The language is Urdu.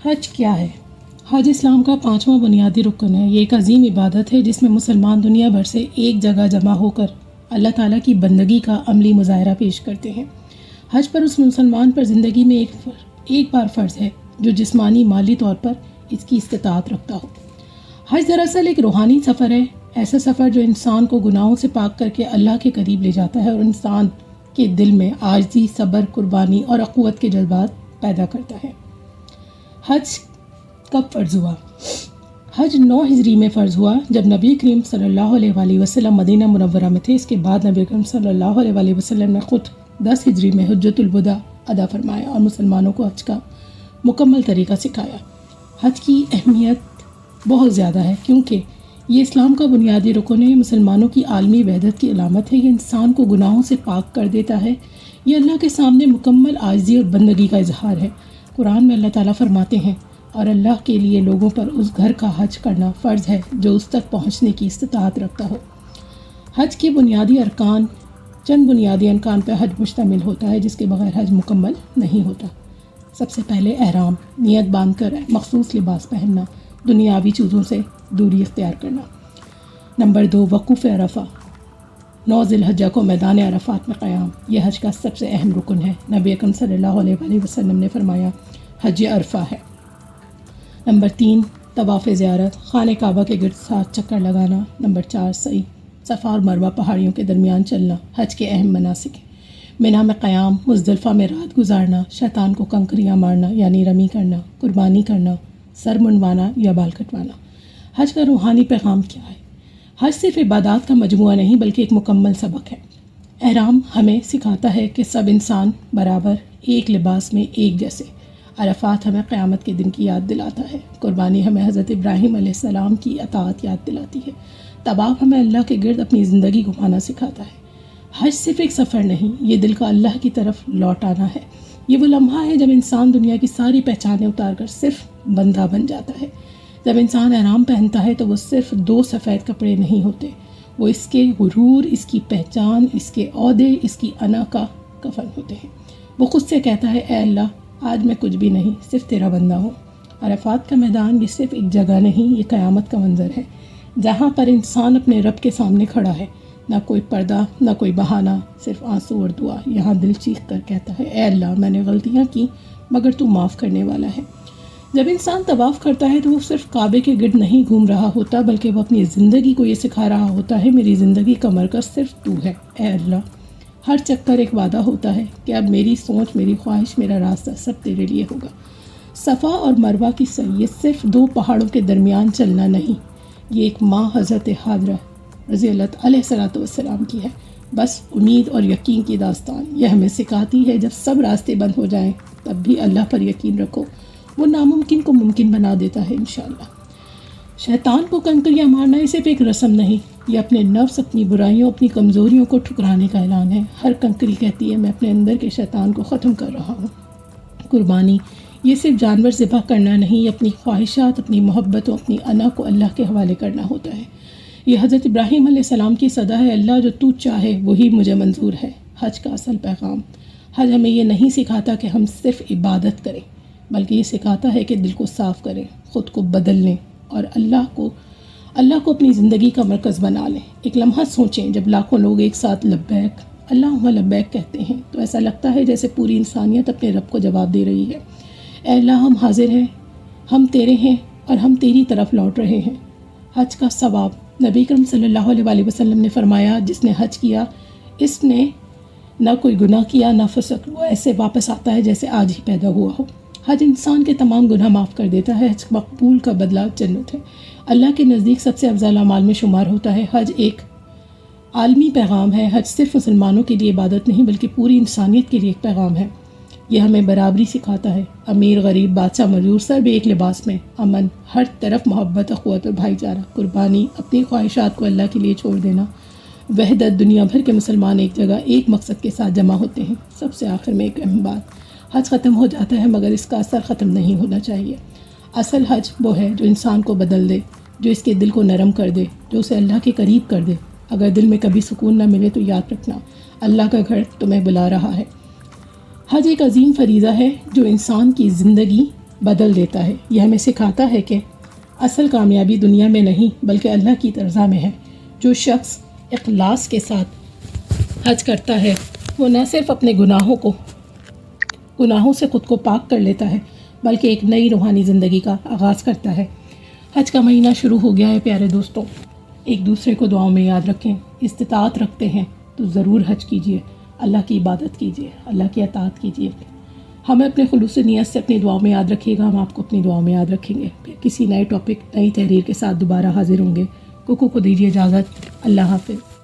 حج کیا ہے؟ حج اسلام کا 5واں بنیادی رکن ہے۔ یہ ایک عظیم عبادت ہے جس میں مسلمان دنیا بھر سے ایک جگہ جمع ہو کر اللہ تعالیٰ کی بندگی کا عملی مظاہرہ پیش کرتے ہیں۔ حج پر اس مسلمان پر زندگی میں ایک بار فرض ہے جو جسمانی مالی طور پر اس کی استطاعت رکھتا ہو۔ حج دراصل ایک روحانی سفر ہے، ایسا سفر جو انسان کو گناہوں سے پاک کر کے اللہ کے قریب لے جاتا ہے اور انسان کے دل میں عاجزی، صبر، قربانی اور اخوت کے جذبات پیدا کرتا ہے۔ حج کب فرض ہوا؟ حج 9 ہجری میں فرض ہوا جب نبی کریم صلی اللہ علیہ وآلہ وسلم مدینہ منورہ میں تھے۔ اس کے بعد نبی کریم صلی اللہ علیہ وآلہ وسلم نے خود 10 ہجری میں حجۃ الوداع ادا فرمایا اور مسلمانوں کو حج کا مکمل طریقہ سکھایا۔ حج کی اہمیت بہت زیادہ ہے کیونکہ یہ اسلام کا بنیادی رکن ہے، مسلمانوں کی عالمی وحدت کی علامت ہے، یہ انسان کو گناہوں سے پاک کر دیتا ہے، یہ اللہ کے سامنے مکمل عاجزی اور بندگی کا اظہار ہے۔ قرآن میں اللہ تعالیٰ فرماتے ہیں اور اللہ کے لیے لوگوں پر اس گھر کا حج کرنا فرض ہے جو اس تک پہنچنے کی استطاعت رکھتا ہو۔ حج کے بنیادی ارکان، چند بنیادی ارکان پر حج مشتمل ہوتا ہے جس کے بغیر حج مکمل نہیں ہوتا۔ سب سے پہلے احرام، نیت باندھ کر مخصوص لباس پہننا، دنیاوی چیزوں سے دوری اختیار کرنا۔ نمبر 2، وقوف عرفہ، 9 ذی الحجہ کو میدان عرفات میں قیام، یہ حج کا سب سے اہم رکن ہے۔ نبی اکرم صلی اللہ علیہ وآلہ وسلم نے فرمایا حج عرفہ ہے۔ نمبر 3، طواف زیارت، خانہ کعبہ کے گرد 7 چکر لگانا۔ نمبر 4، سعی، صفا اور مروہ پہاڑیوں کے درمیان چلنا، حج کے اہم مناسک ہیں۔ منی میں قیام، مزدلفہ میں رات گزارنا، شیطان کو کنکریاں مارنا یعنی رمی کرنا، قربانی کرنا، سر منڈوانا یا بال کٹوانا۔ حج کا روحانی پیغام کیا ہے؟ حج صرف عبادات کا مجموعہ نہیں بلکہ ایک مکمل سبق ہے۔ احرام ہمیں سکھاتا ہے کہ سب انسان برابر، ایک لباس میں ایک جیسے۔ عرفات ہمیں قیامت کے دن کی یاد دلاتا ہے۔ قربانی ہمیں حضرت ابراہیم علیہ السلام کی اطاعت یاد دلاتی ہے۔ طواف ہمیں اللہ کے گرد اپنی زندگی گھمانا سکھاتا ہے۔ حج صرف ایک سفر نہیں، یہ دل کا اللہ کی طرف لوٹانا ہے۔ یہ وہ لمحہ ہے جب انسان دنیا کی ساری پہچانیں اتار کر صرف بندہ بن جاتا ہے۔ جب انسان احرام پہنتا ہے تو وہ صرف 2 سفید کپڑے نہیں ہوتے، وہ اس کے غرور، اس کی پہچان، اس کے عہدے، اس کی انا کا کفن ہوتے ہیں۔ وہ خود سے کہتا ہے اے اللہ، آج میں کچھ بھی نہیں، صرف تیرا بندہ ہوں۔ عرفات کا میدان یہ صرف ایک جگہ نہیں، یہ قیامت کا منظر ہے جہاں پر انسان اپنے رب کے سامنے کھڑا ہے، نہ کوئی پردہ، نہ کوئی بہانہ، صرف آنسو اور دعا۔ یہاں دل چیخ کر کہتا ہے اے اللہ، میں نے غلطیاں کی مگر تو معاف کرنے والا ہے۔ جب انسان طواف کرتا ہے تو وہ صرف کعبے کے گرد نہیں گھوم رہا ہوتا بلکہ وہ اپنی زندگی کو یہ سکھا رہا ہوتا ہے میری زندگی کا مرکز صرف تو ہے اے اللہ۔ ہر چکر ایک وعدہ ہوتا ہے کہ اب میری سوچ، میری خواہش، میرا راستہ سب تیرے لیے ہوگا۔ صفا اور مروہ کی سعی یہ صرف 2 پہاڑوں کے درمیان چلنا نہیں، یہ ایک ماں حضرت حاجرہ رضی اللہ علیہ السلام کی ہے، بس امید اور یقین کی داستان۔ یہ ہمیں سکھاتی ہے جب سب راستے بند ہو جائیں تب بھی اللہ پر یقین رکھو، وہ ناممکن کو ممکن بنا دیتا ہے انشاءاللہ۔ شیطان کو کنکریاں مارنا یہ صرف ایک رسم نہیں، یہ اپنے نفس، اپنی برائیوں، اپنی کمزوریوں کو ٹھکرانے کا اعلان ہے۔ ہر کنکری کہتی ہے میں اپنے اندر کے شیطان کو ختم کر رہا ہوں۔ قربانی یہ صرف جانور ذبح کرنا نہیں، یہ اپنی خواہشات، اپنی محبتوں، اپنی انا کو اللہ کے حوالے کرنا ہوتا ہے۔ یہ حضرت ابراہیم علیہ السلام کی صدا ہے اللہ جو تو چاہے وہی مجھے منظور ہے۔ حج کا اصل پیغام، حج ہمیں یہ نہیں سکھاتا کہ ہم صرف عبادت کریں بلکہ یہ سکھاتا ہے کہ دل کو صاف کریں، خود کو بدل لیں اور اللہ کو اپنی زندگی کا مرکز بنا لیں۔ ایک لمحہ سوچیں جب لاکھوں لوگ ایک ساتھ لبیک اللہم لبیک کہتے ہیں تو ایسا لگتا ہے جیسے پوری انسانیت اپنے رب کو جواب دے رہی ہے اے اللہ ہم حاضر ہیں، ہم تیرے ہیں اور ہم تیری طرف لوٹ رہے ہیں۔ حج کا ثواب، نبی کرم صلی اللہ علیہ وآلہ وسلم نے فرمایا جس نے حج کیا اس نے نہ کوئی گناہ کیا نہ فسق، وہ ایسے واپس آتا ہے جیسے آج ہی پیدا ہوا ہو۔ حج انسان کے تمام گناہ معاف کر دیتا ہے۔ حج مقبول کا بدلہ جنت ہے، اللہ کے نزدیک سب سے افضل اعمال میں شمار ہوتا ہے۔ حج ایک عالمی پیغام ہے، حج صرف مسلمانوں کے لیے عبادت نہیں بلکہ پوری انسانیت کے لیے ایک پیغام ہے۔ یہ ہمیں برابری سکھاتا ہے، امیر غریب بادشاہ مزدور سب ایک لباس میں، امن، ہر طرف محبت، اخوت اور بھائی چارہ، قربانی، اپنی خواہشات کو اللہ کے لیے چھوڑ دینا، وحدت، دنیا بھر کے مسلمان ایک جگہ ایک مقصد کے ساتھ جمع ہوتے ہیں۔ سب سے آخر میں ایک اہم بات، حج ختم ہو جاتا ہے مگر اس کا اثر ختم نہیں ہونا چاہیے۔ اصل حج وہ ہے جو انسان کو بدل دے، جو اس کے دل کو نرم کر دے، جو اسے اللہ کے قریب کر دے۔ اگر دل میں کبھی سکون نہ ملے تو یاد رکھنا اللہ کا گھر تمہیں بلا رہا ہے۔ حج ایک عظیم فریضہ ہے جو انسان کی زندگی بدل دیتا ہے۔ یہ ہمیں سکھاتا ہے کہ اصل کامیابی دنیا میں نہیں بلکہ اللہ کی رضا میں ہے۔ جو شخص اخلاص کے ساتھ حج کرتا ہے وہ نہ صرف اپنے گناہوں سے خود کو پاک کر لیتا ہے بلکہ ایک نئی روحانی زندگی کا آغاز کرتا ہے۔ حج کا مہینہ شروع ہو گیا ہے پیارے دوستوں، ایک دوسرے کو دعاؤں میں یاد رکھیں۔ استطاعت رکھتے ہیں تو ضرور حج کیجیے، اللہ کی عبادت کیجیے، اللہ کی اطاعت کیجیے۔ ہمیں اپنے خلوص نیت سے اپنی دعاؤں میں یاد رکھیے گا، ہم آپ کو اپنی دعاؤں میں یاد رکھیں گے۔ پھر کسی نئے ٹاپک، نئی تحریر کے ساتھ دوبارہ حاضر ہوں گے۔ کو دیجیے اجازت، اللہ حافظ۔